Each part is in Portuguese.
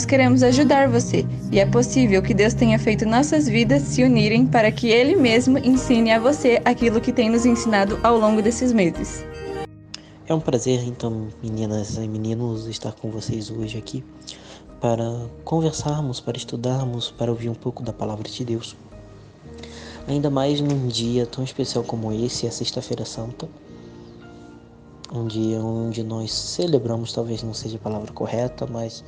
queremos ajudar você, e é possível que Deus tenha feito nossas vidas se unirem para que Ele mesmo ensine a você aquilo que tem nos ensinado ao longo desses meses. É um prazer, então, meninas e meninos, estar com vocês hoje aqui para conversarmos, para estudarmos, para ouvir um pouco da Palavra de Deus. Ainda mais num dia tão especial como esse, a Sexta-feira Santa, um dia onde nós celebramos, talvez não seja a palavra correta, mas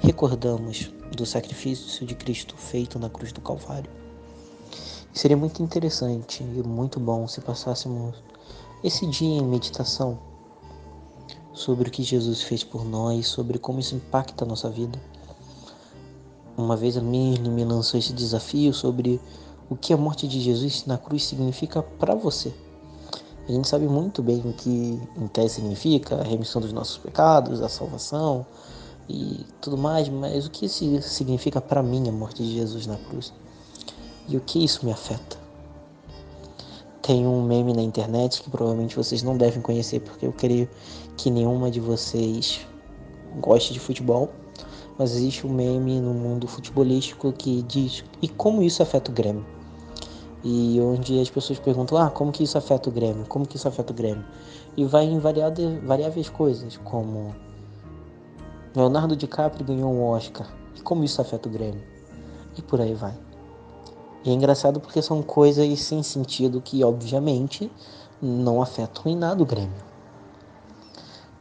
recordamos do sacrifício de Cristo feito na cruz do Calvário. E seria muito interessante e muito bom se passássemos esse dia em meditação sobre o que Jesus fez por nós, sobre como isso impacta a nossa vida. Uma vez a Mirne me lançou esse desafio sobre o que a morte de Jesus na cruz significa para você. A gente sabe muito bem o que em tese significa, a remissão dos nossos pecados, a salvação e tudo mais, mas o que isso significa para mim, a morte de Jesus na cruz? E o que isso me afeta? Tem um meme na internet que provavelmente vocês não devem conhecer, porque eu creio que nenhuma de vocês goste de futebol, mas existe um meme no mundo futebolístico que diz: e como isso afeta o Grêmio? E onde as pessoas perguntam: como que isso afeta o Grêmio? Como que isso afeta o Grêmio? E vai em variáveis coisas, como Leonardo DiCaprio ganhou um Oscar, e como isso afeta o Grêmio? E por aí vai. E é engraçado porque são coisas sem sentido que, obviamente, não afetam em nada o Grêmio.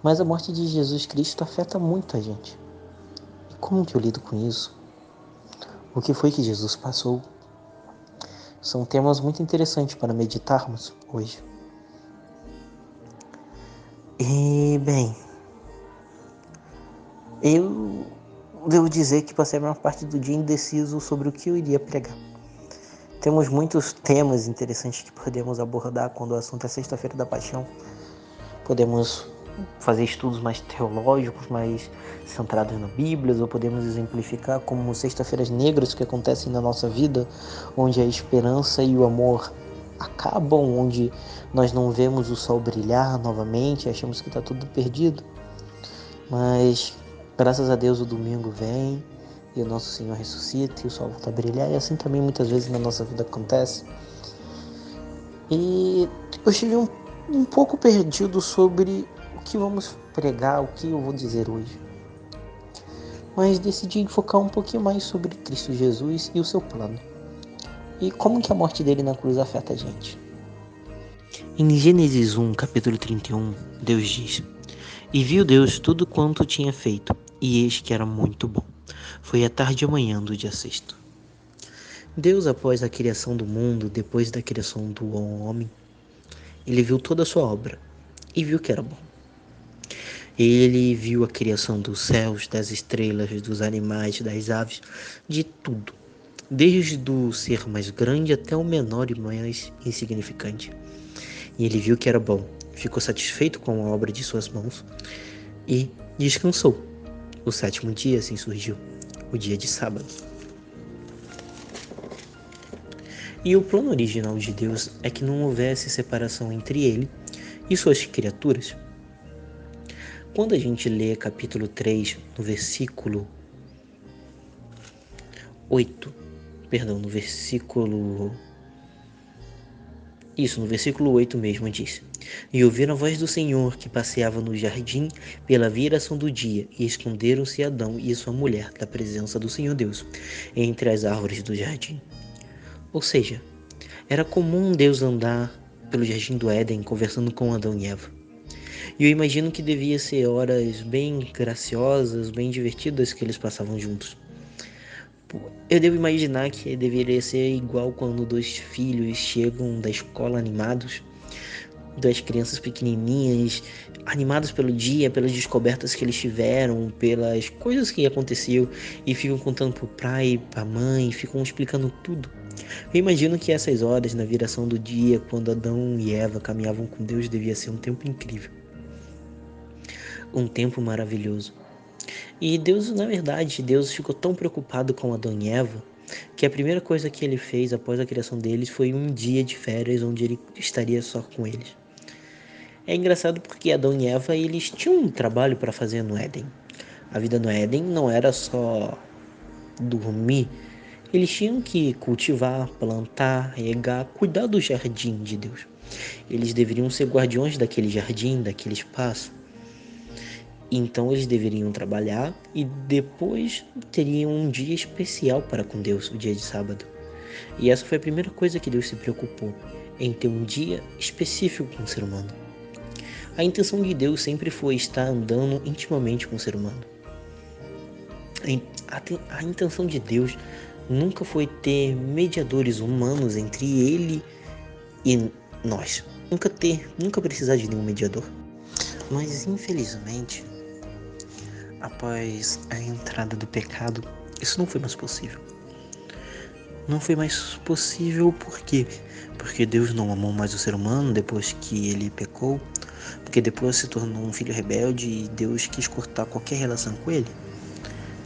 Mas a morte de Jesus Cristo afeta muito a gente. E como que eu lido com isso? O que foi que Jesus passou? São temas muito interessantes para meditarmos hoje. E, bem, eu devo dizer que passei a maior parte do dia indeciso sobre o que eu iria pregar. Temos muitos temas interessantes que podemos abordar quando o assunto é Sexta-feira da Paixão. Podemos fazer estudos mais teológicos, mais centrados na Bíblia, ou podemos exemplificar como sexta-feiras negras que acontecem na nossa vida, onde a esperança e o amor acabam, onde nós não vemos o sol brilhar novamente, achamos que está tudo perdido. Mas, graças a Deus, o domingo vem e o nosso Senhor ressuscita e o sol volta a brilhar, e assim também muitas vezes na nossa vida acontece. E eu estive um pouco perdido sobre o que vamos pregar, o que eu vou dizer hoje. Mas decidi focar um pouquinho mais sobre Cristo Jesus e o seu plano. E como que a morte dele na cruz afeta a gente. Em Gênesis 1, capítulo 31, Deus diz: E viu Deus tudo quanto tinha feito, e eis que era muito bom. Foi a tarde e a manhã do dia sexto. Deus, após a criação do mundo, depois da criação do homem, ele viu toda a sua obra, e viu que era bom. Ele viu a criação dos céus, das estrelas, dos animais, das aves, de tudo, desde o ser mais grande até o menor e mais insignificante. E ele viu que era bom, ficou satisfeito com a obra de suas mãos e descansou. O sétimo dia assim surgiu, o dia de sábado. E o plano original de Deus é que não houvesse separação entre ele e suas criaturas. Quando a gente lê capítulo 3, no versículo 8, no versículo 8 mesmo diz: E ouviram a voz do Senhor que passeava no jardim pela viração do dia, e esconderam-se Adão e sua mulher da presença do Senhor Deus, entre as árvores do jardim. Ou seja, era comum Deus andar pelo jardim do Éden conversando com Adão e Eva. E eu imagino que devia ser horas bem graciosas, bem divertidas que eles passavam juntos. Eu devo imaginar que deveria ser igual quando dois filhos chegam da escola animados, duas crianças pequenininhas, animados pelo dia, pelas descobertas que eles tiveram, pelas coisas que aconteceu, e ficam contando pro pai, pra mãe, ficam explicando tudo. Eu imagino que essas horas na viração do dia, quando Adão e Eva caminhavam com Deus, devia ser um tempo incrível. Um tempo maravilhoso. E Deus, na verdade, Deus ficou tão preocupado com Adão e Eva que a primeira coisa que ele fez após a criação deles foi um dia de férias onde ele estaria só com eles. É engraçado porque Adão e Eva eles tinham um trabalho para fazer no Éden. A vida no Éden não era só dormir. Eles tinham que cultivar, plantar, regar, cuidar do jardim de Deus. Eles deveriam ser guardiões daquele jardim, daquele espaço. Então eles deveriam trabalhar e depois teriam um dia especial para com Deus, o dia de sábado. E essa foi a primeira coisa que Deus se preocupou, em ter um dia específico com o ser humano. A intenção de Deus sempre foi estar andando intimamente com o ser humano. A intenção de Deus nunca foi ter mediadores humanos entre ele e nós. Nunca precisar de nenhum mediador. Mas infelizmente, após a entrada do pecado, isso não foi mais possível. Não foi mais possível por quê? Porque Deus não amou mais o ser humano depois que ele pecou, porque depois se tornou um filho rebelde e Deus quis cortar qualquer relação com ele.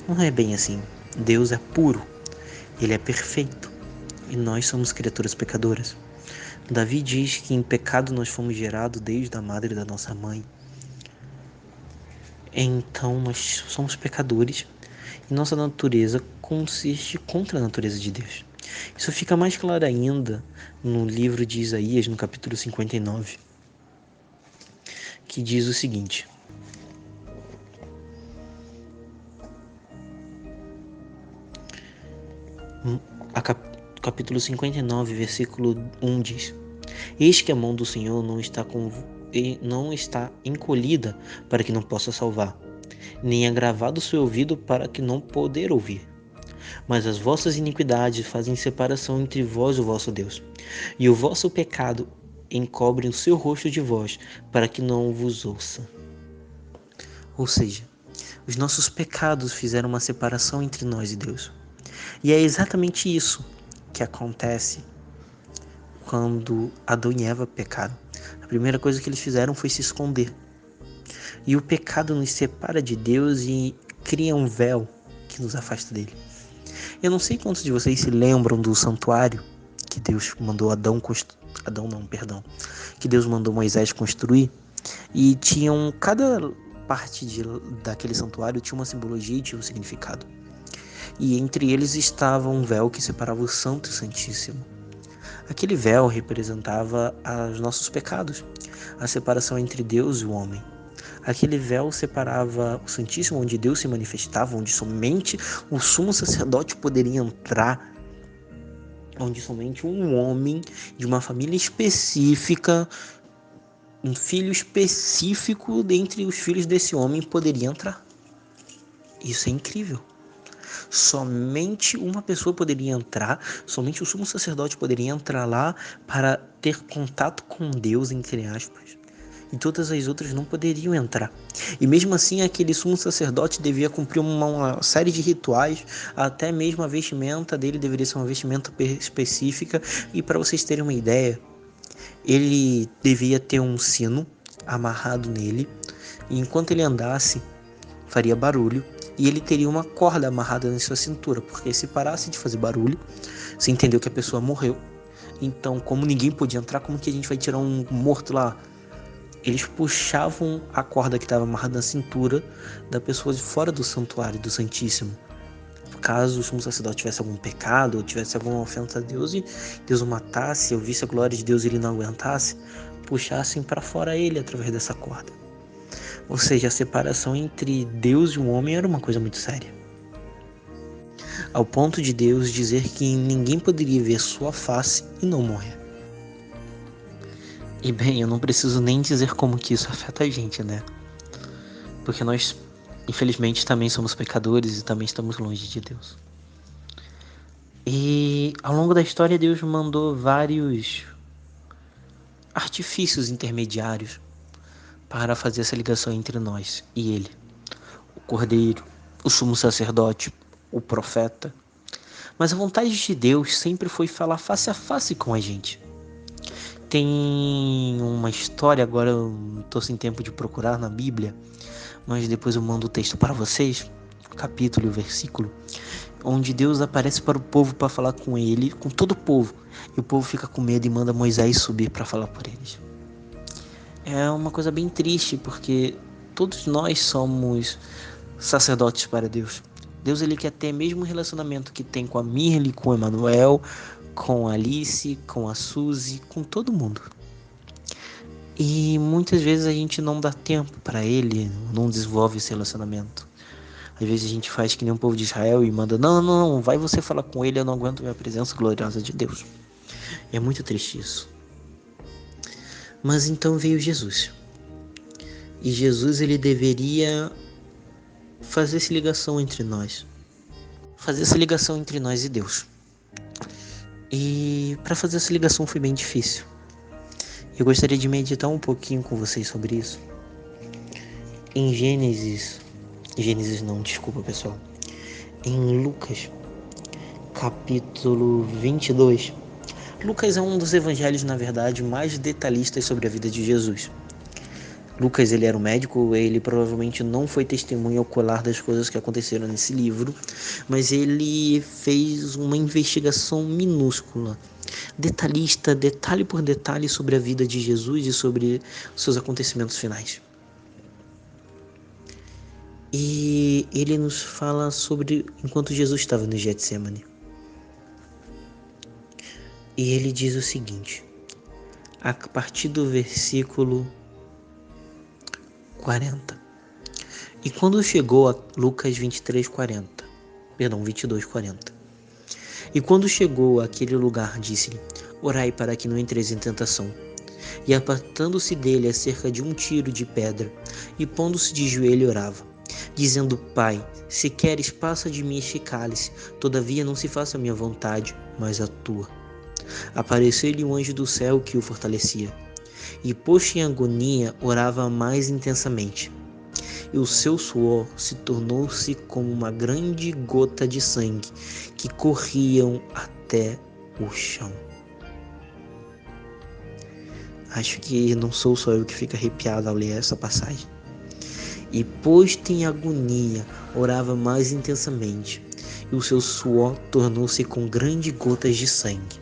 Não é bem assim. Deus é puro, ele é perfeito e nós somos criaturas pecadoras. Davi diz que em pecado nós fomos gerados desde a madre da nossa mãe. Então nós somos pecadores e nossa natureza consiste contra a natureza de Deus. Isso fica mais claro ainda no livro de Isaías, no capítulo 59, que diz o seguinte: capítulo 59, versículo 1 diz: Eis que a mão do Senhor não está encolhida para que não possa salvar, nem agravado o seu ouvido para que não poder ouvir. Mas as vossas iniquidades fazem separação entre vós e o vosso Deus, e o vosso pecado encobre o seu rosto de vós, para que não vos ouça. Ou seja, os nossos pecados fizeram uma separação entre nós e Deus. E é exatamente isso que acontece quando Adão e Eva pecaram. A primeira coisa que eles fizeram foi se esconder. E o pecado nos separa de Deus e cria um véu que nos afasta dele. Eu não sei quantos de vocês se lembram do santuário que Deus mandou que Deus mandou Moisés construir, e cada parte daquele santuário tinha uma simbologia e tinha um significado. E entre eles estava um véu que separava o Santo e o Santíssimo. Aquele véu representava os nossos pecados, a separação entre Deus e o homem. Aquele véu separava o Santíssimo, onde Deus se manifestava, onde somente o sumo sacerdote poderia entrar, onde somente um homem de uma família específica, um filho específico dentre os filhos desse homem poderia entrar. Isso é incrível. Somente uma pessoa poderia entrar, somente o sumo sacerdote poderia entrar lá para ter contato com Deus, entre aspas. E todas as outras não poderiam entrar. E mesmo assim, aquele sumo sacerdote devia cumprir uma série de rituais, até mesmo a vestimenta dele deveria ser uma vestimenta específica. E para vocês terem uma ideia, ele devia ter um sino amarrado nele, e enquanto ele andasse, faria barulho, e ele teria uma corda amarrada na sua cintura, porque se parasse de fazer barulho, você entendeu que a pessoa morreu. Então, como ninguém podia entrar, como que a gente vai tirar um morto lá? Eles puxavam a corda que estava amarrada na cintura da pessoa de fora do santuário, do Santíssimo. Caso o sumo sacerdote tivesse algum pecado, ou tivesse alguma ofensa a Deus, e Deus o matasse, ou visse a glória de Deus e ele não aguentasse, puxassem para fora ele através dessa corda. Ou seja, a separação entre Deus e o homem era uma coisa muito séria. Ao ponto de Deus dizer que ninguém poderia ver sua face e não morrer. E bem, eu não preciso nem dizer como que isso afeta a gente, né? Porque nós, infelizmente, também somos pecadores e também estamos longe de Deus. E ao longo da história, Deus mandou vários artifícios intermediários para fazer essa ligação entre nós e Ele. O Cordeiro, o sumo sacerdote, o profeta. Mas a vontade de Deus sempre foi falar face a face com a gente. Tem uma história, agora eu estou sem tempo de procurar na Bíblia, mas depois eu mando o texto para vocês, o capítulo e o versículo, onde Deus aparece para o povo para falar com ele, com todo o povo, e o povo fica com medo e manda Moisés subir para falar por eles. É uma coisa bem triste, porque todos nós somos sacerdotes para Deus. Deus, ele quer ter o mesmo relacionamento que tem com a Mirly, com o Emanuel, com a Alice, com a Suzy, com todo mundo. E muitas vezes a gente não dá tempo para ele, não desenvolve esse relacionamento. Às vezes a gente faz que nem o povo de Israel e manda, não, vai você falar com ele, eu não aguento ver a presença gloriosa de Deus. É muito triste isso. Mas então veio Jesus. E Jesus, ele deveria fazer essa ligação entre nós. Fazer essa ligação entre nós e Deus. E para fazer essa ligação foi bem difícil. Eu gostaria de meditar um pouquinho com vocês sobre isso. Em Gênesis não, desculpa pessoal. Em Lucas, capítulo 22. Lucas é um dos evangelhos, na verdade, mais detalhistas sobre a vida de Jesus. Lucas, ele era um médico, ele provavelmente não foi testemunha ocular das coisas que aconteceram nesse livro, mas ele fez uma investigação minúscula, detalhista, detalhe por detalhe sobre a vida de Jesus e sobre seus acontecimentos finais. E ele nos fala sobre enquanto Jesus estava no Getsemane. E ele diz o seguinte, a partir do versículo 40. E quando chegou a Lucas 22, 40. E quando chegou àquele lugar, disse-lhe, orai para que não entreis em tentação. E apartando-se dele a cerca de um tiro de pedra, e pondo-se de joelho orava, dizendo, Pai, se queres, passa de mim este cálice, todavia não se faça a minha vontade, mas a tua. Apareceu-lhe um anjo do céu que o fortalecia. E posto em agonia, orava mais intensamente. E o seu suor se tornou-se como uma grande gota de sangue que corriam até o chão. Acho que não sou só eu que fico arrepiado ao ler essa passagem. E posto em agonia, orava mais intensamente. E o seu suor tornou-se com grandes gotas de sangue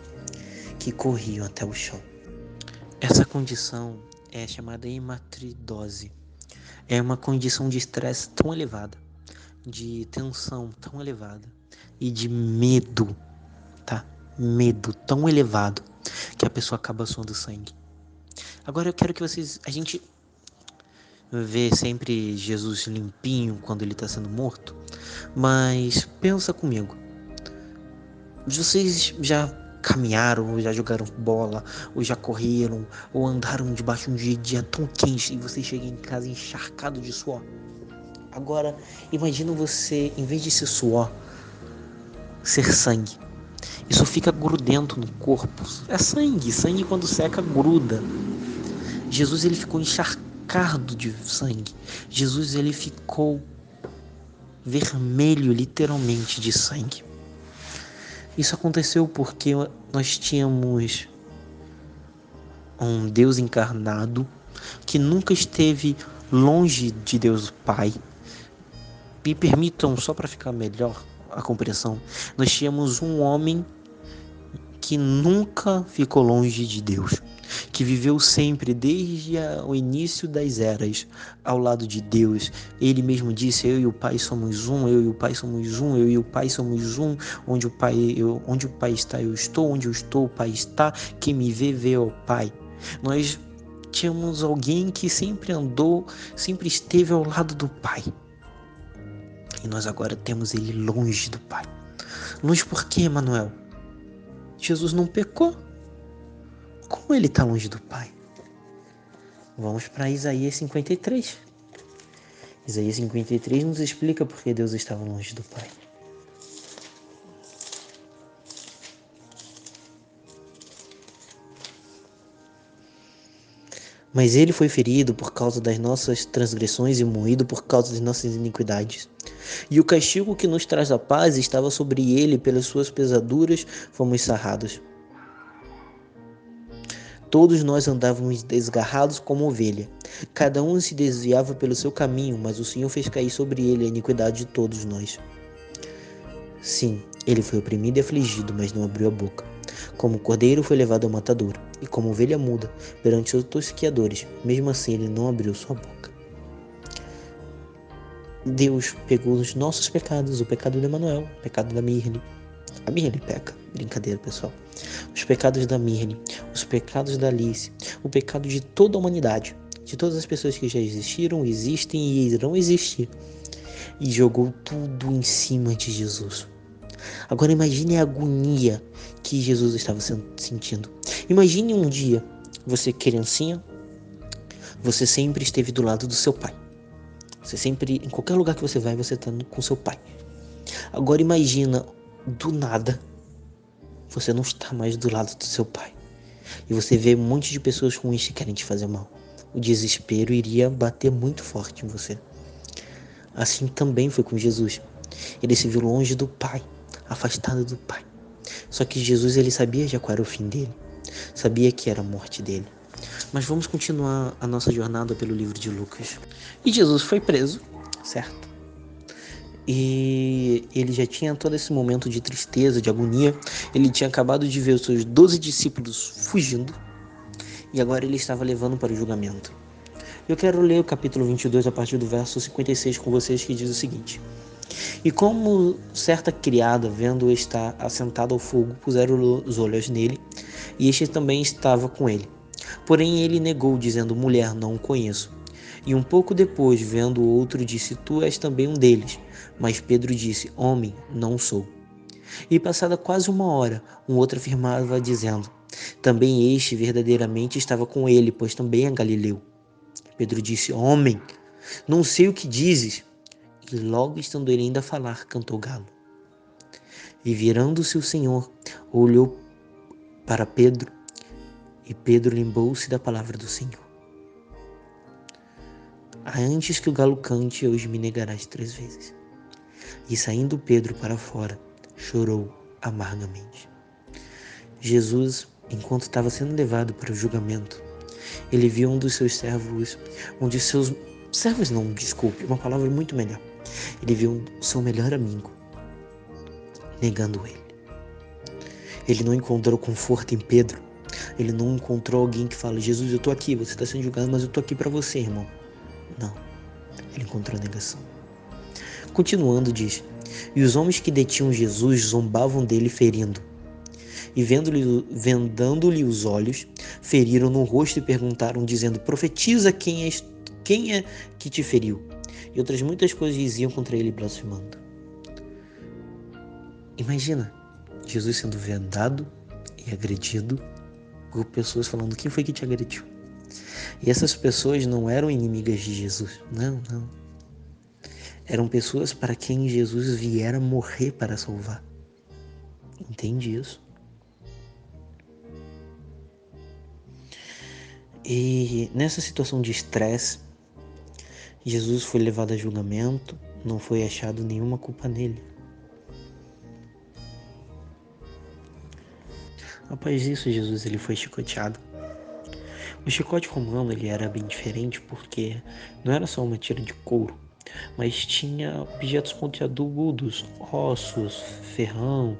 que corriam até o chão. Essa condição é chamada hematidose. É uma condição de estresse tão elevada, de tensão tão elevada e de medo, tá? Medo tão elevado que a pessoa acaba suando sangue. Agora eu quero que a gente vê sempre Jesus limpinho quando ele está sendo morto, mas pensa comigo. Vocês já caminharam, ou já jogaram bola, ou já correram, ou andaram debaixo de um dia tão quente e você chega em casa encharcado de suor? Agora, imagina você, em vez de ser suor, ser sangue. Isso fica grudento no corpo. É sangue. Sangue quando seca gruda. Jesus, ele ficou encharcado de sangue. Jesus, ele ficou vermelho, literalmente, de sangue. Isso aconteceu porque nós tínhamos um Deus encarnado que nunca esteve longe de Deus Pai. Me permitam, só para ficar melhor a compreensão, nós tínhamos um homem que nunca ficou longe de Deus, que viveu sempre desde o início das eras ao lado de Deus. Ele mesmo disse, eu e o Pai somos um, eu e o Pai somos um, eu e o Pai somos um, onde o Pai está eu estou, onde eu estou o Pai está, quem me vê, vê o Pai. Nós tínhamos alguém que sempre andou, sempre esteve ao lado do Pai. E nós agora temos ele longe do Pai. Longe por quê, Emanuel? Jesus não pecou. Como ele está longe do Pai? Vamos para Isaías 53. Isaías 53 nos explica por que Deus estava longe do Pai. Mas ele foi ferido por causa das nossas transgressões e moído por causa das nossas iniquidades. E o castigo que nos traz a paz estava sobre ele, pelas suas pesaduras fomos sarrados. Todos nós andávamos desgarrados como ovelha. Cada um se desviava pelo seu caminho, mas o Senhor fez cair sobre ele a iniquidade de todos nós. Sim, ele foi oprimido e afligido, mas não abriu a boca. Como cordeiro foi levado ao matadouro, e como ovelha muda perante os tosqueadores, mesmo assim ele não abriu sua boca. Deus pegou os nossos pecados, o pecado de Emanuel, o pecado da Mirne. A Mirne peca, brincadeira, pessoal. Os pecados da Mirne, os pecados da Alice, o pecado de toda a humanidade, de todas as pessoas que já existiram, existem e irão existir, e jogou tudo em cima de Jesus. Agora imagine a agonia que Jesus estava sentindo. Imagine um dia, você criancinha, você sempre esteve do lado do seu pai. Você sempre, em qualquer lugar que você vai, você está com seu pai. Agora imagina, do nada, você não está mais do lado do seu pai. E você vê um monte de pessoas ruins que querem te fazer mal. O desespero iria bater muito forte em você. Assim também foi com Jesus. Ele se viu longe do pai, afastado do pai. Só que Jesus, ele sabia já qual era o fim dele. Sabia que era a morte dele. Mas vamos continuar a nossa jornada pelo livro de Lucas. E Jesus foi preso, certo? E ele já tinha todo esse momento de tristeza, de agonia. Ele tinha acabado de ver os seus 12 discípulos fugindo. E agora ele estava levando para o julgamento. Eu quero ler o capítulo 22 a partir do verso 56 com vocês, que diz o seguinte: E como certa criada, vendo-o estar assentado ao fogo, puseram os olhos nele, e este também estava com ele. Porém ele negou, dizendo: Mulher, não o conheço. E um pouco depois, vendo o outro, disse: Tu és também um deles. Mas Pedro disse: Homem, não sou. E passada quase uma hora, um outro afirmava, dizendo: Também este verdadeiramente estava com ele, pois também é Galileu. Pedro disse: Homem, não sei o que dizes. E logo estando ele ainda a falar, cantou galo. E virando-se o Senhor, olhou para Pedro, e Pedro lembrou-se da palavra do Senhor: Antes que o galo cante, hoje me negarás 3 vezes. E saindo Pedro para fora, chorou amargamente. Jesus, enquanto estava sendo levado para o julgamento, ele viu um dos seus servos, uma palavra muito melhor. Ele viu o seu melhor amigo negando ele. Ele não encontrou conforto em Pedro. Ele não encontrou alguém que fala: Jesus, eu estou aqui, você está sendo julgado, mas eu estou aqui para você, irmão. Não, ele encontrou negação. Continuando, diz: E os homens que detinham Jesus zombavam dele, ferindo. E vendando-lhe os olhos, feriram no rosto e perguntaram, dizendo: Profetiza, quem é que te feriu? E outras muitas coisas diziam contra ele, blasfemando. Imagina Jesus sendo vendado e agredido por pessoas falando: quem foi que te agrediu? E essas pessoas não eram inimigas de Jesus, não. Eram pessoas para quem Jesus viera morrer para salvar. Entende isso? E nessa situação de estresse, Jesus foi levado a julgamento, não foi achado nenhuma culpa nele. Após isso, Jesus ele foi chicoteado. O chicote romano ele era bem diferente porque não era só uma tira de couro, mas tinha objetos pontiagudos, ossos, ferrão,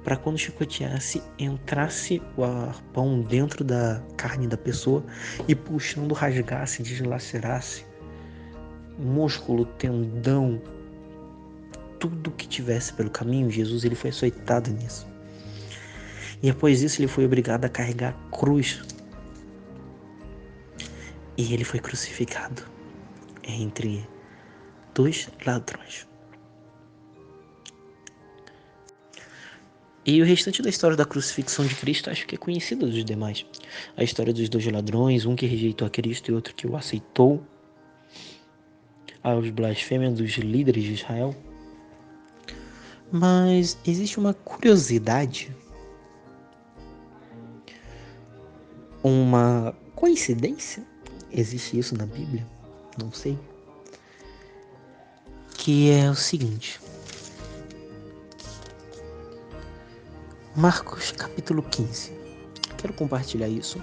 para quando chicoteasse, entrasse o arpão dentro da carne da pessoa e puxando rasgasse, deslacerasse músculo, tendão, tudo que tivesse pelo caminho. Jesus ele foi açoitado nisso. E após isso ele foi obrigado a carregar a cruz. E ele foi crucificado entre 2 ladrões. E o restante da história da crucifixão de Cristo acho que é conhecida dos demais. A história dos 2 ladrões, um que rejeitou a Cristo e outro que o aceitou. As blasfêmias dos líderes de Israel. Mas existe uma curiosidade, uma coincidência, existe isso na Bíblia? Não sei. Que é o seguinte: Marcos capítulo 15. Quero compartilhar isso,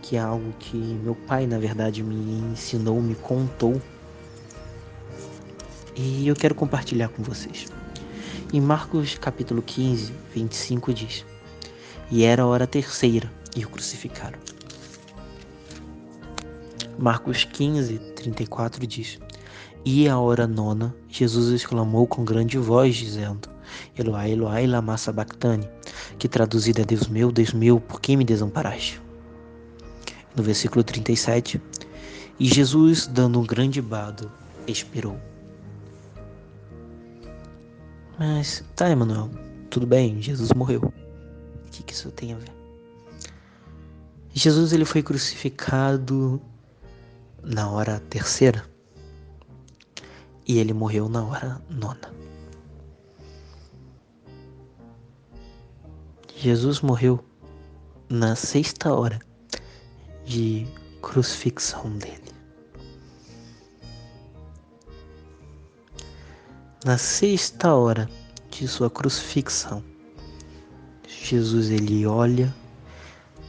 que é algo que meu pai, na verdade, me ensinou, me contou. E eu quero compartilhar com vocês. Em Marcos capítulo 15, 25 diz: E era a hora terceira, e o crucificaram. Marcos 15, 34 diz: E à hora nona, Jesus exclamou com grande voz, dizendo: Eloi, Eloi, lama sabachthani, que traduzido é Deus meu, por que me desamparaste? No versículo 37, e Jesus, dando um grande bado, expirou. Mas tá, Emanuel, tudo bem, Jesus morreu. O que isso tem a ver? Jesus ele foi crucificado na hora terceira e ele morreu na hora nona. Jesus morreu na sexta hora de crucifixão dele. Na sexta hora de sua crucifixão, Jesus ele olha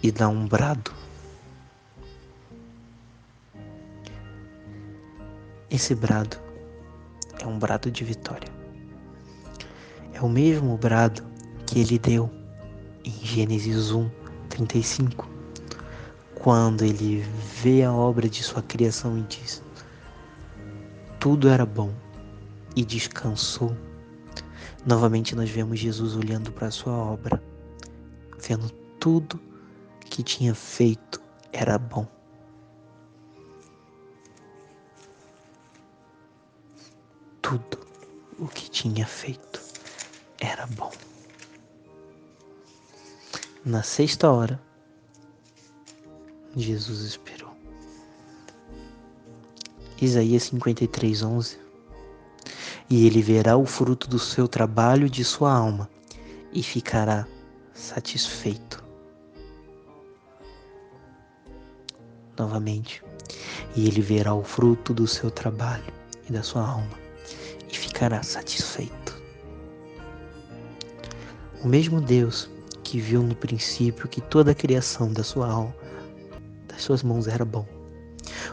e dá um brado. Esse brado é um brado de vitória. É o mesmo brado que ele deu em Gênesis 1:35, quando ele vê a obra de sua criação e diz: tudo era bom e descansou. Novamente nós vemos Jesus olhando para a sua obra, vendo tudo que tinha feito era bom. Tudo o que tinha feito era bom. Na sexta hora, Jesus expirou. Isaías 53:11. E ele verá o fruto do seu trabalho e de sua alma, e ficará satisfeito. Novamente. E ele verá o fruto do seu trabalho e da sua alma, e ficará satisfeito. O mesmo Deus que viu no princípio que toda a criação da sua alma, das suas mãos era bom.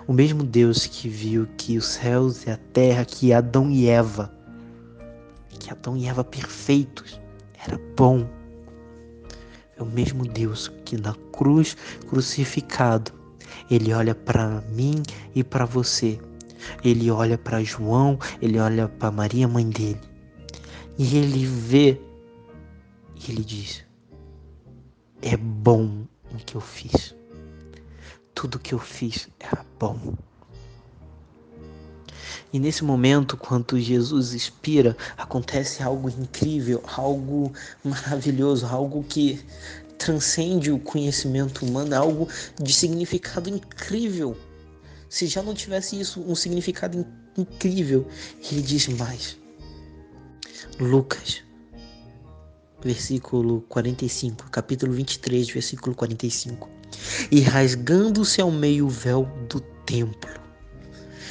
O mesmo Deus que viu que os céus e a terra, que Adão e Eva perfeitos, era bom. É o mesmo Deus que na cruz, crucificado, ele olha para mim e para você. Ele olha para João, ele olha para Maria, mãe dele. E ele vê, e ele diz: é bom o que eu fiz. Tudo que eu fiz era bom. E nesse momento, quando Jesus expira, acontece algo incrível, algo maravilhoso, algo que transcende o conhecimento humano, algo de significado incrível. Se já não tivesse isso, um significado incrível, ele diz mais. Lucas, versículo 45, capítulo 23, versículo 45. E rasgando-se ao meio o véu do templo.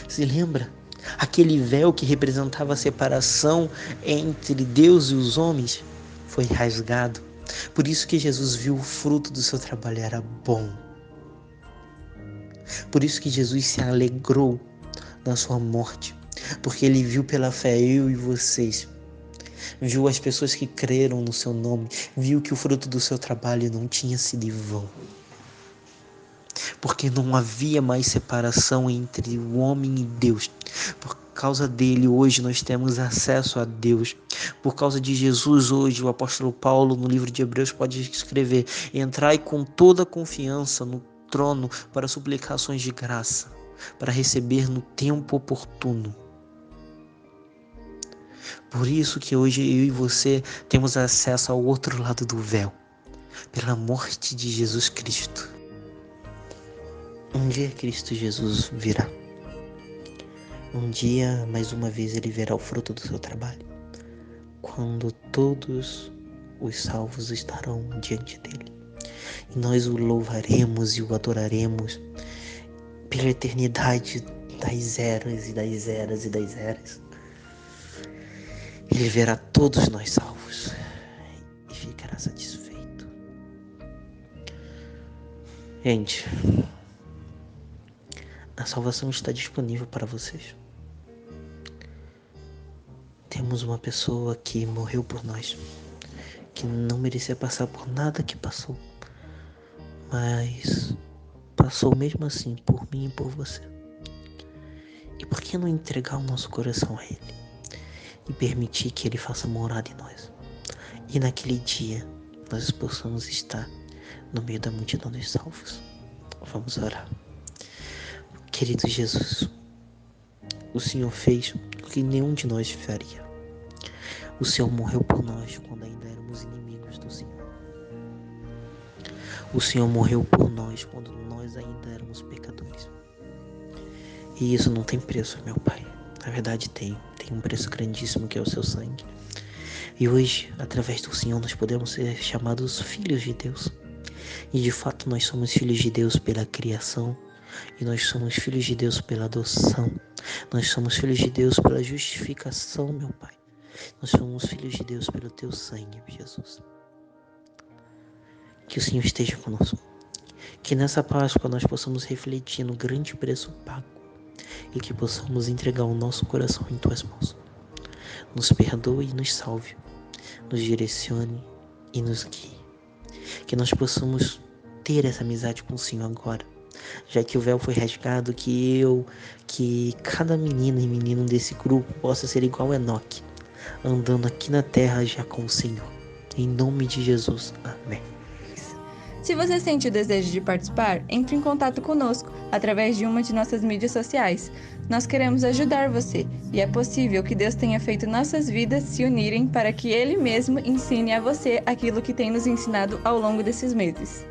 Se lembra? Aquele véu que representava a separação entre Deus e os homens foi rasgado. Por isso que Jesus viu o fruto do seu trabalho era bom. Por isso que Jesus se alegrou na sua morte. Porque ele viu pela fé eu e vocês. Viu as pessoas que creram no seu nome. Viu que o fruto do seu trabalho não tinha sido em vão. Porque não havia mais separação entre o homem e Deus. Por causa dele, hoje nós temos acesso a Deus. Por causa de Jesus, hoje o apóstolo Paulo, no livro de Hebreus, pode escrever: entrai com toda a confiança no trono para suplicações de graça, para receber no tempo oportuno. Por isso que hoje eu e você temos acesso ao outro lado do véu, pela morte de Jesus Cristo. Um dia Cristo Jesus virá. Um dia, mais uma vez, ele verá o fruto do seu trabalho, quando todos os salvos estarão diante dele. E nós o louvaremos e o adoraremos pela eternidade das eras e das eras e das eras. Ele verá todos nós salvos e ficará satisfeito. Gente, a salvação está disponível para vocês. Temos uma pessoa que morreu por nós, que não merecia passar por nada que passou, mas passou mesmo assim por mim e por você. E por que não entregar o nosso coração a Ele e permitir que Ele faça morada em nós? E naquele dia nós possamos estar no meio da multidão dos salvos. Vamos orar. Querido Jesus, o Senhor fez o que nenhum de nós faria. O Senhor morreu por nós quando ainda éramos inimigos do Senhor. O Senhor morreu por nós quando nós ainda éramos pecadores. E isso não tem preço, meu Pai. Na verdade tem um preço grandíssimo que é o seu sangue. E hoje, através do Senhor, nós podemos ser chamados filhos de Deus. E de fato nós somos filhos de Deus pela criação. E nós somos filhos de Deus pela adoção. Nós somos filhos de Deus pela justificação, meu Pai. Nós somos filhos de Deus pelo teu sangue, Jesus. Que o Senhor esteja conosco. Que nessa Páscoa nós possamos refletir no grande preço pago. E que possamos entregar o nosso coração em tuas mãos. Nos perdoe e nos salve. Nos direcione e nos guie. Que nós possamos ter essa amizade com o Senhor agora. Já que o véu foi rasgado, que cada menina e menino desse grupo possa ser igual a Enoque, andando aqui na terra já com o Senhor. Em nome de Jesus. Amém. Se você sente o desejo de participar, entre em contato conosco através de uma de nossas mídias sociais. Nós queremos ajudar você e é possível que Deus tenha feito nossas vidas se unirem para que Ele mesmo ensine a você aquilo que tem nos ensinado ao longo desses meses.